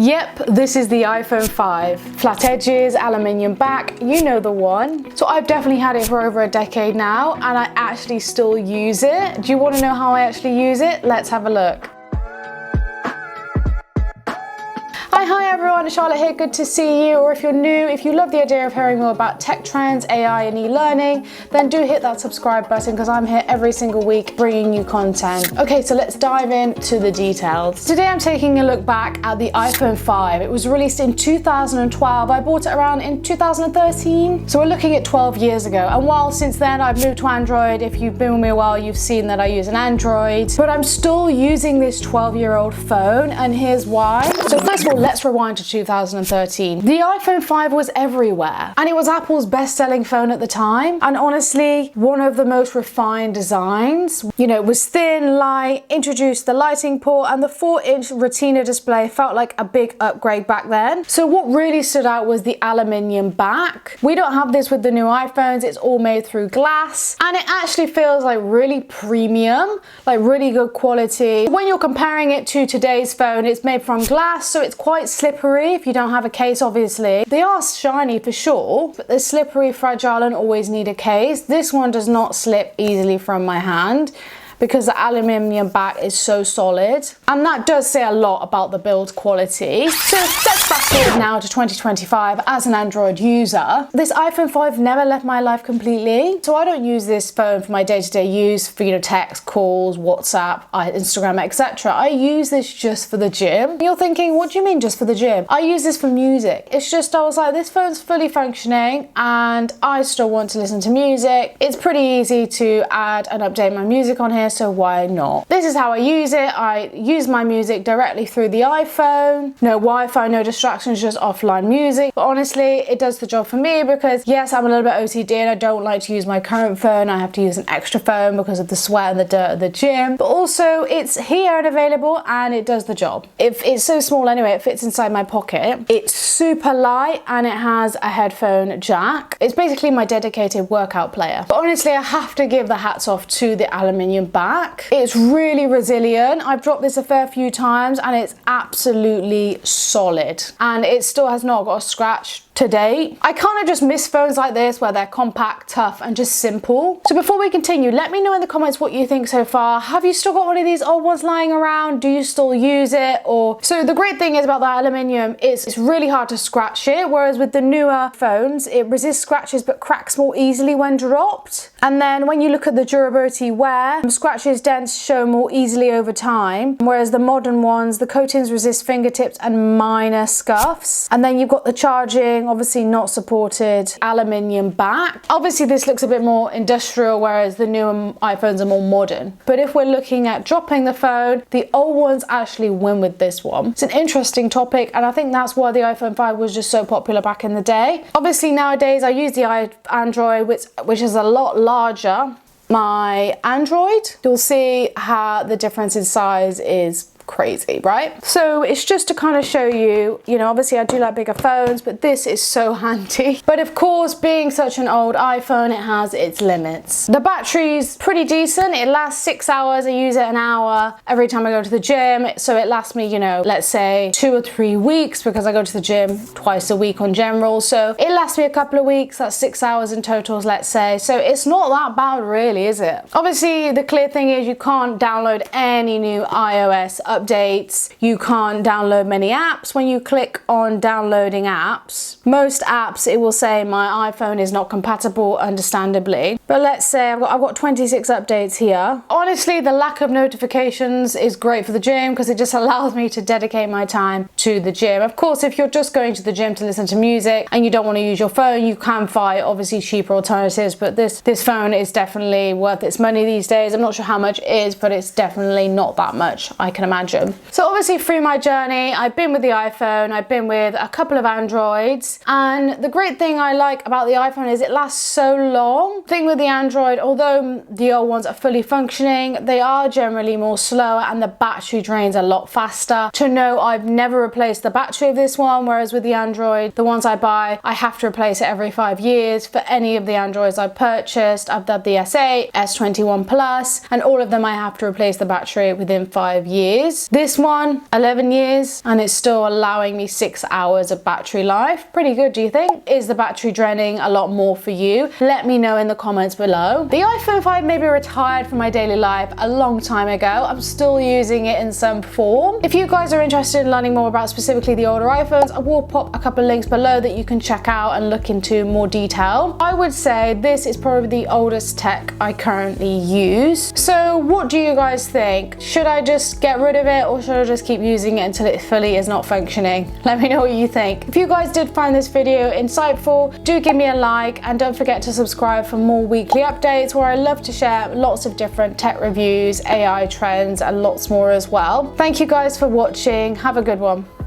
Yep, this is the iPhone 5. Flat edges, aluminium back, you know the one. So I've definitely had it for over a decade now and I actually still use it. Do you want to know how I actually use it? Let's have a look. Hi everyone, it's Charlotte here, good to see you. Or if you're new, if you love the idea of hearing more about tech trends, AI and e-learning, then do hit that subscribe button because I'm here every single week bringing you content. Okay, so let's dive into the details. Today I'm taking a look back at the iPhone 5. It was released in 2012. I bought it around in 2013. So we're looking at 12 years ago. And while since then I've moved to Android, if you've been with me a while, you've seen that I use an Android, but I'm still using this 12-year-old phone and here's why. So first of all, let's rewind to 2013. The iPhone 5 was everywhere and it was Apple's best-selling phone at the time, and honestly one of the most refined designs. You know, it was thin, light, introduced the lighting port, and the 4-inch Retina display felt like a big upgrade back then. So what really stood out was the aluminium back. We don't have this with the new iPhones. It's all made through glass and it actually feels like really premium, like really good quality. When you're comparing it to today's phone, it's made from glass, so it's quite slippery if you don't have a case, obviously. They are shiny for sure, but they're slippery, fragile, and always need a case. This one does not slip easily from my hand because the aluminium back is so solid, and that does say a lot about the build quality. So let's fast forward now to 2025. As an Android user, this iPhone 5 never left my life completely. So I don't use this phone for my day-to-day use, for text, calls, WhatsApp, Instagram, etc. I use this just for the gym. You're thinking, what do you mean just for the gym? I use this for music. It's just, I was like, this phone's fully functioning and I still want to listen to music. It's pretty easy to add and update my music on here, so why not? This is how I use it. I use my music directly through the iPhone. No Wi-Fi, no distractions, just offline music. But honestly, it does the job for me because yes, I'm a little bit OCD and I don't like to use my current phone. I have to use an extra phone because of the sweat and the dirt at the gym. But also it's here and available and it does the job. It's so small anyway, it fits inside my pocket. It's super light and it has a headphone jack. It's basically my dedicated workout player. But honestly, I have to give the hats off to the aluminium back. It's really resilient. I've dropped this a fair few times and it's absolutely solid and it still has not got a scratch to date. I kind of just miss phones like this where they're compact, tough and just simple. So before we continue, let me know in the comments what you think so far. Have you still got one of these old ones lying around? Do you still use it? Or so the great thing is about the aluminium is it's really hard to scratch it, whereas with the newer phones it resists scratches but cracks more easily when dropped. And then when you look at the durability wear, scratches dents show more easily over time, whereas the modern ones, the coatings resist fingertips and minor scuffs. And then you've got the charging, obviously not supported, aluminium back. Obviously this looks a bit more industrial, whereas the newer iPhones are more modern. But if we're looking at dropping the phone, the old ones actually win with this one. It's an interesting topic and I think that's why the iPhone 5 was just so popular back in the day. Obviously nowadays I use the Android, which is a lot larger. My Android, you'll see how the difference in size is crazy, right? So it's just to kind of show you, obviously I do like bigger phones, but this is so handy. But of course, being such an old iPhone, it has its limits. The battery's pretty decent. It lasts 6 hours. I use it an hour every time I go to the gym. So it lasts me, let's say 2 or 3 weeks because I go to the gym twice a week on general. So it lasts me a couple of weeks. That's 6 hours in totals, let's say. So it's not that bad really, is it? Obviously, the clear thing is you can't download any new iOS updates. You can't download many apps. When you click on downloading apps, most apps it will say my iPhone is not compatible, understandably. But let's say I've got 26 updates here. Honestly, the lack of notifications is great for the gym because it just allows me to dedicate my time to the gym. Of course, if you're just going to the gym to listen to music and you don't want to use your phone, you can find obviously cheaper alternatives, but this phone is definitely worth its money these days. I'm not sure how much it is, but it's definitely not that much, I can imagine. So obviously through my journey, I've been with the iPhone, I've been with a couple of Androids, and the great thing I like about the iPhone is it lasts so long. The thing with with the Android, although the old ones are fully functioning, they are generally more slower and the battery drains a lot faster. To know, I've never replaced the battery of this one, whereas with the Android, the ones I buy, I have to replace it every 5 years. For any of the Androids I've purchased, I've done the S8, S21 Plus, and all of them I have to replace the battery within 5 years. This one, 11 years, and it's still allowing me 6 hours of battery life. Pretty good, do you think? Is the battery draining a lot more for you? Let me know in the comments below. The iPhone 5 maybe retired from my daily life a long time ago. I'm still using it in some form. If you guys are interested in learning more about specifically the older iPhones, I will pop a couple of links below that you can check out and look into more detail. I would say this is probably the oldest tech I currently use. So what do you guys think? Should I just get rid of it, or should I just keep using it until it fully is not functioning? Let me know what you think. If you guys did find this video insightful, do give me a like, and don't forget to subscribe for more weekly updates where I love to share lots of different tech reviews, AI trends, and lots more as well. Thank you guys for watching. Have a good one.